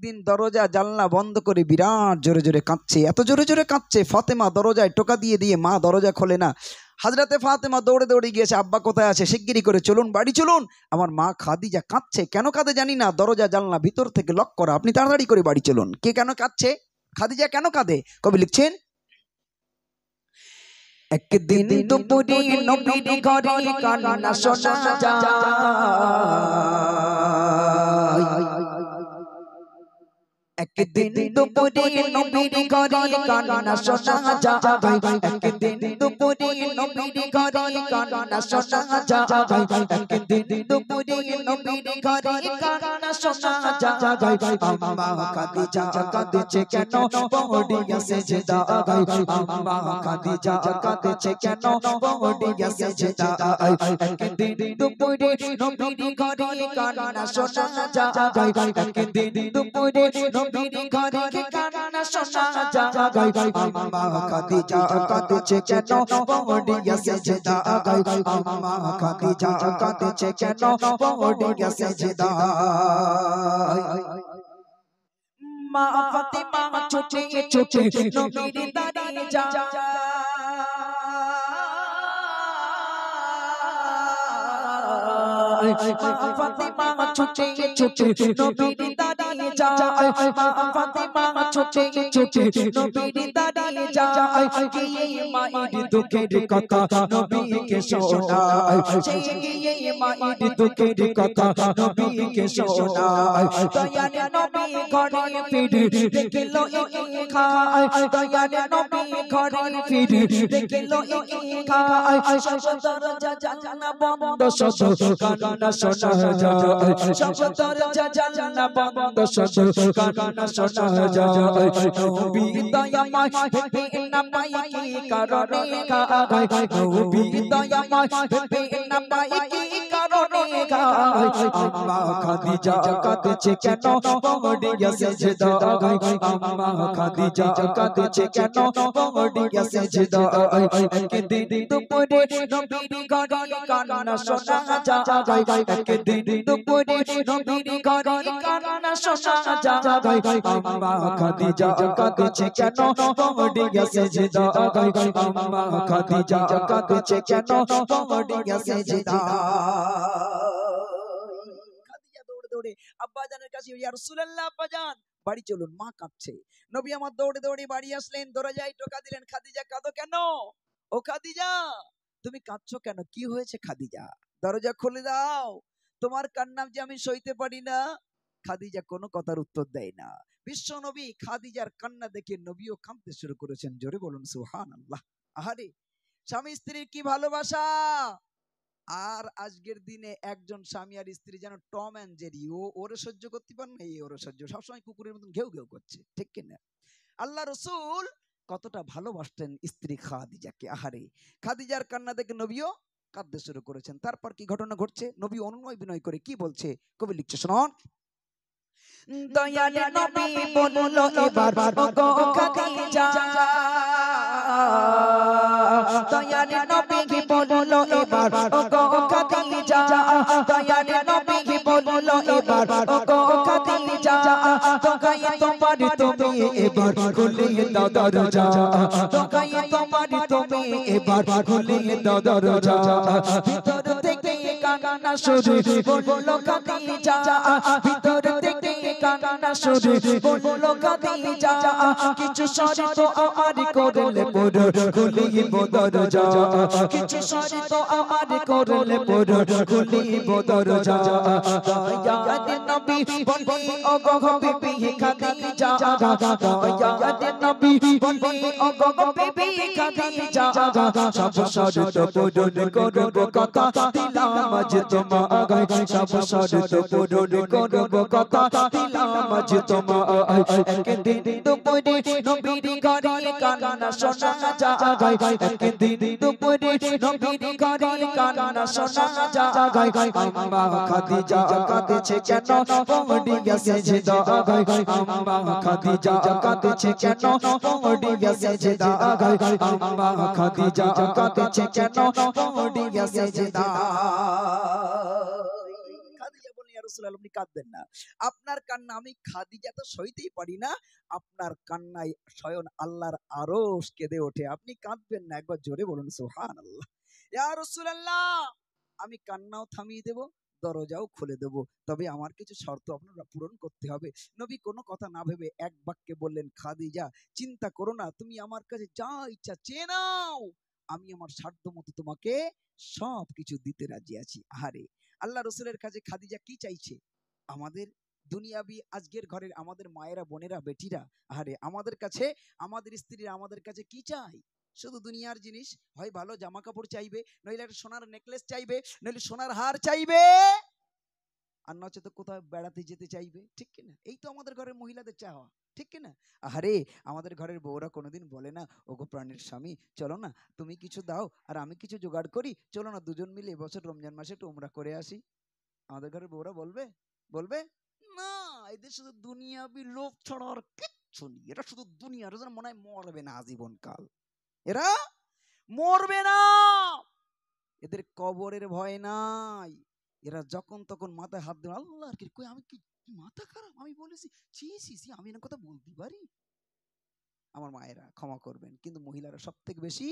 একদিন দরজা জানলা বন্ধ করে বিরাট জোরে জোরে কাঁদছে, এত জোরে জোরে কাঁদছে, ফাতেমা দরজায় টোকা দিয়ে দিয়ে মা দরজা খোলে না। হাজরাতে ফাতেমা দৌড়ে দৌড়ে গিয়েছে, আব্বা কোথায় আছে, শিগগিরি করে চলুন বাড়ি চলুন, আমার মা খাদিজা কাঁদছে। কেন কাঁদে জানি না, দরজা জানলা ভিতর থেকে লক করা, আপনি তাড়াতাড়ি করে বাড়ি চলুন। কে কেন কাঁদছে, খাদিজা কেন কাঁদে? কবি লিখছেন, একদিন দুপুরে নবীর ঘরে কান্না শোনা যায়, একদিন দুপুরে নবীর ঘরে কান্না শোনা যায়, একদিন দুপুরে নবীর ঘরে কান্না শোনা যায়, একদিন দুপুরে নবীর ঘরে কান্না শোনা যায়। আম্মা খাদিজা কাঁদছে কেন পড়িয়া সেজদায়, আম্মা খাদিজা কাঁদছে কেন পড়িয়া সেজদায়, একদিন দুপুরে নবীর ঘরে কান্না শোনা যায়, একদিন দুপুরে নবীর ঘরে কান্না শোনা যায়। আম্মা খাদিজা কাঁদছে কেন পড়িয়া সেজদায়, আম্মা খাদিজা কাঁদছে কেন পড়িয়া সেজদায়। মা ফাতেমা ছুটে ছুটে নবীর দাঁড়িয়ে যায়, মা ফাতেমা ছুটে ছুটে নবীর দাঁড়িয়ে যায়, মা ফাতেমা ছুটে ছুটে নবীর দাঁড়িয়ে যায়, গিয়ে মায়ের দুঃখের কথা নবীকে শোনায়, সেই গিয়ে মায়ের দুঃখের কথা নবীকে শোনায়। দয়াল নবী ঘরে ফিরে দেখলো এই খায়, দয়াল নবী ঘরে ফিরে দেখলো এই খায়, সব দরজা জানালা বন্ধ, সব কান্না শোনা যায়, সব দরজা জানালা বন্ধ, সব কান্না শোনা যায়। নবী দয়াময় ভেবে না পাই কি কারণে গায়, নবী দয়াময় ভেবে না পাই কি কারণে গায়। আম্মা খাদিজা কাঁদছে কেন পড়িয়া সেজদায়, আম্মা খাদিজা কাঁদছে কেন পড়িয়া সেজদায়, একদিন দুপুরে নবীর ঘরে কান্না শোনা যায়, একদিন দুপুরে নবীর ঘরে কান্না শোনা যায়। আম্মা খাদিজা কাঁদছে কেন পড়িয়া সেজদায়, আম্মা খাদিজা কাঁদছে কেন পড়িয়া সেজদায়। দৌড়ে আব্বাজানের কাছে, ইয়া রাসূলুল্লাহ আব্বাজান বাড়ি চলুন, মা কাঁদছে। নবী আমার দৌড়ে দৌড়ে বাড়ি আসলেন, দরজায় টোকা দিলেন, খাদিজা কাঁদো কেন, ও খাদিজা তুমি কাঁদছো কেন, কি হয়েছে খাদিজা, দরজা খুলে দাও, তোমার কান্না যে আমি সইতে পারি না। খাদিজা কোনো কথার উত্তর দেয় না। বিশ্ব নবী খাদিজার কান্না দেখে নবীও কাঁদতে শুরু করেছেন, জোরে বলুন সুবহানাল্লাহ। আহারে স্বামী স্ত্রীর কি ভালোবাসা। আর আজকের দিনে একজন স্বামী আর স্ত্রী যেন টম এন্ড জেরি, ওরে সহ্য করতে পারে না, এই ওরে সহ্য, সবসময় কুকুরের মতন ঘেউ ঘেউ করছে, ঠিক কিনা? আল্লাহ রাসূল কতটা ভালোবাসতেন স্ত্রী খাদিজাকে। আহারে খাদিজার কান্না দেখে নবীও কাঁদতে শুরু করেছেন। তারপর কি ঘটনা ঘটছে, নবী অনুনয় বিনয় করে কি বলছে, কবি লিখছে শুনুন। দয়াল নবী বললো এবার ওগো খাদিজা, দয়াল নবী বললো এবার ওগো খাদিজা, দয়াল নবী বললো এবার ওগো খাদিজা, তোকাই তোমার তুমি এবার খুলে দাও দরজা, তোকাই তোমার তুমি এবার খুলে দাও দরজা, ভিতর থেকে কান্না শুরু বললো খাদিজা, ভিতর থেকে কান্না শুরু বললো খাদিজা, কিছু শর্ত আমার করলে পড় খুলিব দরজা, কিছু শর্ত আমার করলে পড় খুলিব দরজা। দয়াল নবী বলবে ওগো বিবি খাদিজা, দয়াল নবী বলবে ওগো বিবি খাদিজা, সব শর্ত পূরণ করব কথা দিলাম আজ তোমায়, সব শর্ত পূরণ করব কথা দিলাম আজ তোমায়, একদিন দুপুরে নবীর ঘরে কান্না শোনা যায়, একদিন দুপুরে নবীর ঘরে কান্না শোনা যায়। আম্মা খাদিজা কাঁদছে কেন পড়িয়া সেজদায়, আম্মা খাদিজা কাঁদছে কেন পড়িয়া সেজদায়, আম্মা খাদিজা কাঁদছে কেন পড়িয়া সেজদায়। খাদিজা বলেন, ইয়া রাসূলুল্লাহ আপনি কাঁদবেন না, আপনার কান্না আমি খাদিজা তো সইতেই পারি না, আপনার কান্নায় স্বয়ং আল্লাহর আরশ কেঁদে ওঠে, আপনি কাঁদবেন না, একবার জোরে বলুন সুবহানাল্লাহ। ইয়া রাসূলুল্লাহ আমি কান্নাও থামিয়ে দেব, দরজাও খুলে দেব, তবে আমার কিছু শর্ত আপনারা পূরণ করতে হবে। নবী কোনো কথা না ভেবে এক বাক্যে বললেন, খাদিজা চিন্তা করো না, তুমি আমার কাছে যা ইচ্ছা চেয়ে নাও, আমি আমার সাধ্য মতো তোমাকে সব কিছু দিতে রাজি আছি। আহারে আল্লাহ রসুলের কাছে খাদিজা কি চাইছে? আমাদের দুনিয়াবি আজকের ঘরের আমাদের মায়েরা, বোনেরা, বেটিরা, আহারে আমাদের কাছে, আমাদের স্ত্রীরা আমাদের কাছে কি চাই? শুধু দুনিয়ার জিনিস, হয় ভালো জামা কাপড় চাইবে, নইলে একটা সোনার নেকলেস চাইবে, নইলে সোনার হার চাইবে, আর নচেত কোথাও বেড়াতে যেতে চাইবে, ঠিক কিনা? এই তো আমাদের ঘরের মহিলাদের চাওয়া, ঠিক কিনা? আহারে আমাদের ঘরের বউরা কোনোদিন বলে না, ওগো প্রাণের স্বামী চলো না, তুমি কিছু দাও আর আমি কিছু জোগাড় করি, চলো না দুজন মিলে এবছর রমজান মাসে একটু উমরা করে আসি। আমাদের ঘরের বউরা বলবে? বলবে না। এদের শুধু দুনিয়াবি লোভ ছাড়া আর কিচ্ছু নেই, এরা শুধু দুনিয়ার জন্য মনে হয় মরবে না আজীবন কাল, এরা মরবে না, এদের কবরের ভয় নাই, এরা যখন তখন মাথায় হাত দেবে, আল্লাহ কি কই, আমি কি মাথা খারাপ, আমি বলেছি ছি ছি ছি, আমি এরকম কথা বলতে পারি? আমার মায়েরা ক্ষমা করবেন, কিন্তু মহিলারা সব থেকে বেশি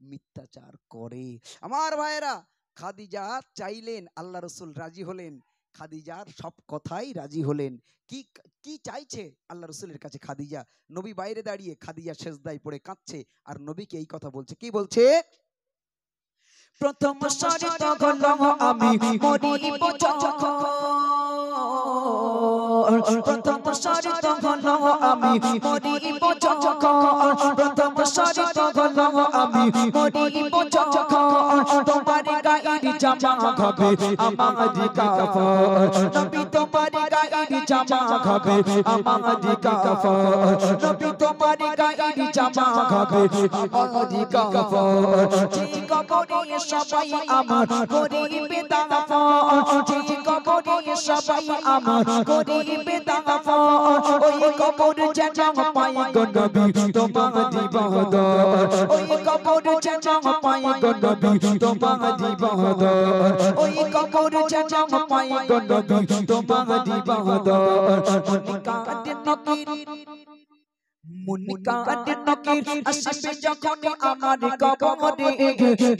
মিথ্যাচার করে। আমার ভাইয়েরা, খাদিজা চাইলেন, আল্লাহ রসুল রাজি হলেন, খাদিজার সব কথাই রাজি হলেন। কি কি চাইছে আল্লাহ রসুলের কাছে খাদিজা? নবী বাইরে দাঁড়িয়ে, খাদিজা সেজদায় পড়ে কাঁদছে, আর নবীকে এই কথা বলছে। কি বলছে? প্রথম শর্ত হলো আমি মরিব যখন, প্রথম শর্ত হলো আমি মরিব যখন, প্রথম শর্ত হলো আমি মরিব যখন, তোমার গায়ের জামা হবে আমার কাফন, নবী তোমার গায়ের জামা হবে আমার কাফন, নবী তোমার গায়ের জামা হবে আমার কাফন, ঠিক কবরে সবাই আমার গরিবে দাফন, ঠিক কবরে সবাই আমার গরিবে দাফন, ওই কবর যেন পাই গো নবী তোমার ইবাদত, ওই কবর যেন পাই গো নবী তোমার ইবাদত, ওই কবর যেন পাই গো নবী তোমার ইবাদত। মুনিকাতে নকির আসবে যখন আমার কবরে,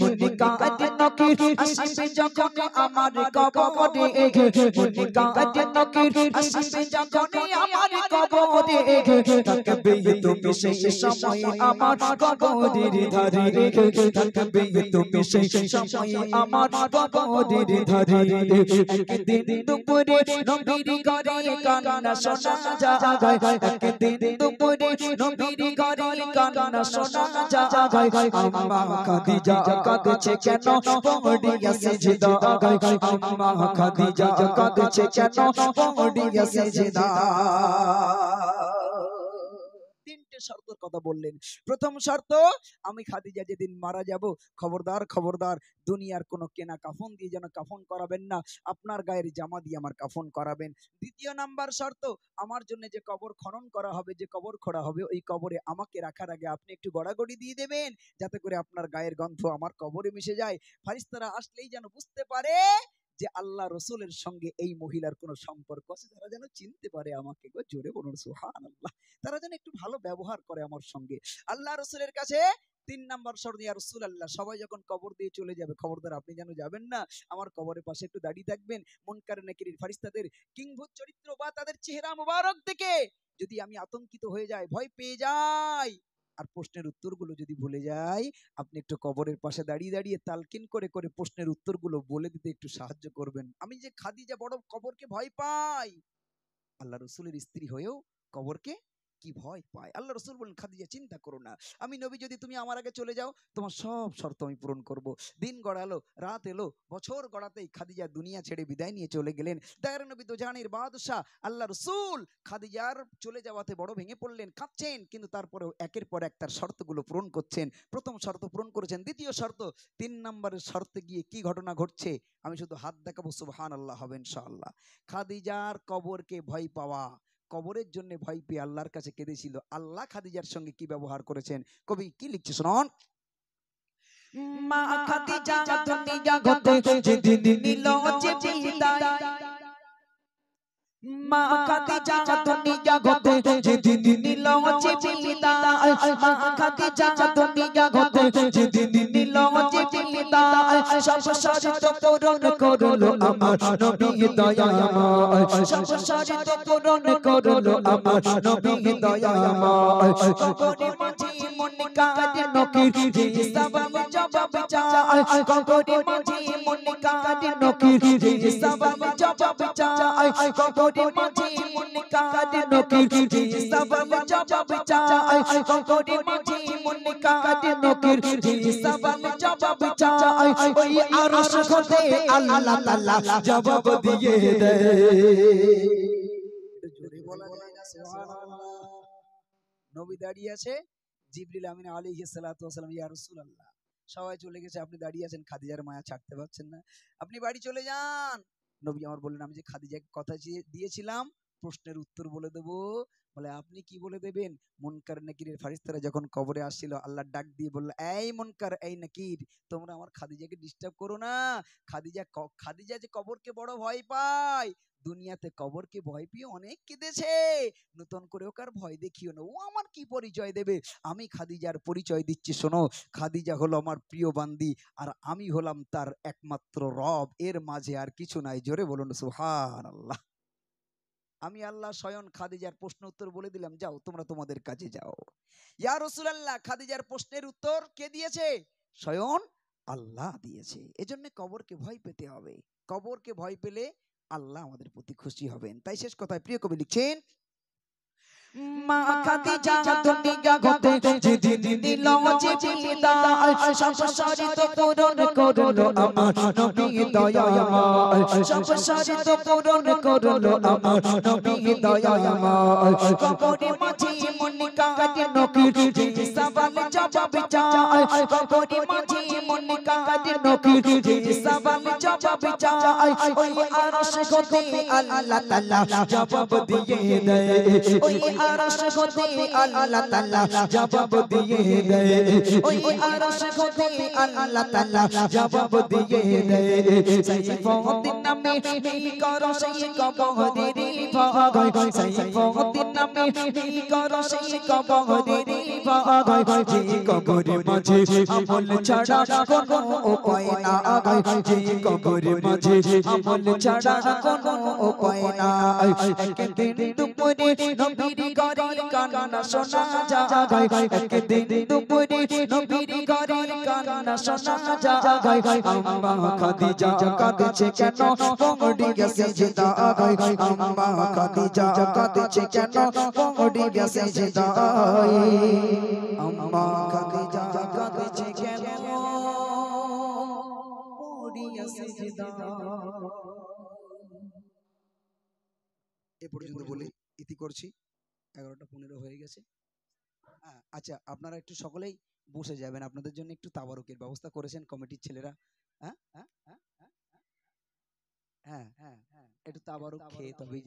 মুনিকাতে নকির আসবে যখন আমার কবরে, মুনিকাতে নকির আসবে যখন আমার কবরে, থাকবে তুমি সেই সময় আমার কবরের ধারে, থাকবে তুমি সেই সময় আমার কবরের ধারে, একদিন দুপুরে নবীর ঘরে কান্না শোনা যায়, একদিন দুপুরে নবীর ঘরে কান্না শোনা যায়, আম্মা খাদিজা কাঁদছে কেন পড়িয়া সিজদায়, আম্মা খাদিজা কাঁদছে কেন পড়িয়া সিজদায়। তিনটে শর্তের কথা বললেন। প্রথম শর্ত, আমি খাদিজা যেদিন মারা যাব, খবরদার খবরদার দুনিয়ার কোনো কেনা কাফন দিয়ে যেন কাফন করাবেন না, আপনার গায়ের জামা দিয়ে আমার কাফন করাবেন। দ্বিতীয় নাম্বার শর্ত, আমার জন্য যে কবর খনন করা হবে, যে কবর খোঁড়া হবে, ওই কবরে আমাকে রাখার আগে আপনি একটু গড়াগড়ি দিয়ে দেবেন, যাতে করে আপনার গায়ের গন্ধ আমার কবরে মিশে যায়, ফারিস্তারা আসলেই যেন বুঝতে পারে যে আল্লাহ রসুলের সঙ্গে এই মহিলার কোনো সম্পর্ক আছে, তারা যেন চিনতে পারে আমাকে। জোরে বলুন সুবহানাল্লাহ। তারা যেন একটু ভালো ব্যবহার করে আমার সঙ্গে। আল্লাহ রসুলের কাছে 3 নাম্বার শর্ত, ইয়া রাসূলুল্লাহ সবাই যখন কবর দিয়ে চলে যাবে, খবরদার আপনি যেন যাবেন না, আমার কবরের পাশে একটু দাঁড়িয়ে থাকবেন। মুনকার নাকির ফেরেশতাদের কিংভূত চরিত্র বা তাদের চেহারা মোবারক দেখে যদি আমি আতঙ্কিত হয়ে যাই, ভয় পেয়ে যাই, আর প্রশ্নের উত্তরগুলো যদি ভুলে যাই, আপনি একটু কবরের পাশে দাঁড়িয়ে দাঁড়িয়ে তালকিন করে করে প্রশ্নের উত্তরগুলো বলে দিতে একটু সাহায্য করবেন। আমি যে খাদিজা বড় কবরকে ভয় পাই, আল্লাহ রসুলের স্ত্রী হয়েও কবরকে কি ভয় পায়। আল্লাহ রসুল বলেন, খাদিজা চিন্তা করো না, আমি নবী যদি তুমি আমার আগে চলে যাও, তোমার সব শর্ত আমি পূরণ করব। দিন গড়ালো, রাত এলো, বছর গড়াতেই খাদিজা দুনিয়া ছেড়ে বিদায় নিয়ে চলে গেলেন। দয়ার নবী দোজানের বাদশাহ আল্লাহ রসুল খাদিজার চলে যাওয়াতে বড় ভেঙে পড়লেন, কাঁদছেন, কিন্তু তারপরেও একের পর এক তার শর্তগুলো পূরণ করছেন। প্রথম শর্ত পূরণ করেছেন, দ্বিতীয় শর্ত, 3 নম্বরের শর্তে গিয়ে কি ঘটনা ঘটছে আমি শুধু হাত দেখাবো, সুবহানাল্লাহ হবে ইনশাআল্লাহ। খাদিজার কবরকে ভয় পাওয়া, কবরের জন্য ভয় পেয়ে আল্লাহর কাছে কেঁদেছিল। আল্লাহ খাদিজার সঙ্গে কি ব্যবহার করেছেন, কবি কি লিখছে শুনুন। মা খাদিজা দুনিয়া হতে যেদিন নিল যে বিদায়, মা খাদিজা দুনিয়া হতে যেদিন নিল বিদায়, মা খাদিজা দুনিয়া হতে যেদিন নিল বিদায়, সংসার তো পূরণ করলো আমার নবী দয়াময়, সংসার তো পূরণ করলো আমার নবী দয়াময়। কবরে মাঝে মন কাঁদে নকির যে সওয়াল জবাব চায়, কবরে মাঝে মন কাঁদে নকির যে সওয়াল জবাব চায়, কবরে মাঝে মন কাঁদে নকির যে সওয়াল জবাব চায়, কবরে মাঝে মন কাঁদে নকির যে সওয়াল জবাব চায়। ওই আরশ হতে আল্লাহ তাআলা জবাব দিয়ে দেয়। জোরে বলা যায় না সুবহানাল্লাহ। নবী দাঁড়িয়ে আছে, জিবরিল আমিন আলাইহিস সালাতু ওয়াস সালাম, ইয়া রাসূলুল্লাহ সবাই চলে গেছে, আপনি দাঁড়িয়ে আছেন, খাদিজার মায়া ছাড়তে পারছেন না, আপনি বাড়ি চলে যান। নবী আমার বললেন, আমি যে খাদিজাকে কথা দিয়েছিলাম প্রশ্নের উত্তর বলে দেব। বলে আপনি কি বলে দেবেন? মুনকার নাকিরের ফেরেশতারা যখন কবরে আসছিল, আল্লাহ ডাক দিয়ে বলল, এই মুনকার এই নাকির, তোমরা আমার খাদিজাকে ডিস্টার্ব করো না। খাদিজা যে কবরকে বড় ভয় পায়, দুনিয়াতে কবরকে ভয় পেয়ে অনেক কেঁদেছে, নতুন করে ওকে আর ভয় দেখিও না। ও আমার কি পরিচয় দেবে? আমি খাদিজার পরিচয় দিচ্ছি, শোনো। খাদিজা হলো আমার প্রিয় বান্দি, আর আমি হলাম তার একমাত্র রব, এর মাঝে আর কিছু নাই। জোরে বলুন সুবহানাল্লাহ। আমি আল্লাহ স্বয়ং খাদিজার প্রশ্ন উত্তর বলে দিলাম, যাও তোমরা তোমাদের কাজে যাও। ইয়া রাসূলুল্লাহ, খাদিজার প্রশ্নের উত্তর কে দিয়েছে? স্বয়ং আল্লাহ দিয়েছে। এজন্য কবরকে ভয় পেতে হবে। কবরকে ভয় পেলে আল্লাহ আমাদের প্রতি খুশি হবেন। তাই শেষ কথায় প্রিয় কবি লিখছেন, মা খাদিজা দুনিয়া হতে যেদিন নিল বিদায়, সংসার তো পূরণ করলো আমার নবী দয়াময়, সংসার তো পূরণ করলো আমার নবী দয়াময়। কবরে মাঝে মন কাঁদে নকির যে সওয়াল জবাব চায়, কবরে মাঝে মন কাঁদে নকির যে সওয়াল জবাব চায়। ওই আরশ হতে আল্লাহ তাআলা জবাব দিয়ে দেয়, ওই আরশ হতে আল্লাহ তাআলা জবাব দিয়ে দেয়, ওই আরশ হতে আল্লাহ তাআলা জবাব দিয়ে দেয়। সাইফুদ্দিন নামে নেই করো সেই কবরের ভাগায়, সাইফুদ্দিন নামে নেই করো সেই কবরের ভাগায়, যে কবরের মাঝে আমল ছাড়া কোনো উপায় না আগায়, যে কবরের মাঝে আমল ছাড়া কোনো উপায় না। একদিন দুপুরে নবীর ঘরের কান্না শোনা যায়, একদিন দুপুরে নবীর ঘরের কান্না শোনা যায়। আম্মা খাদিজা কাঁদছে কেন পড়ে গেছে সিজদায়, আম্মা খাদিজা কাঁদছে কেন পড়ে গেছে সিজদায়, আম্মা খাদিজা কাঁদছে কেন পড়ে গেছে সিজদায়। এ পর্যন্ত বলে ইতি করছি। 11:15 হয়ে গেছে। আচ্ছা, আপনারা একটু সকলেই বসে যাবেন, আপনাদের জন্য একটু তাবারুকের ব্যবস্থা করেছেন কমিটির ছেলেরা। হ্যাঁ হ্যাঁ হ্যাঁ হ্যাঁ হ্যাঁ হ্যাঁ, একটু তাবারুক খেয়ে তবেই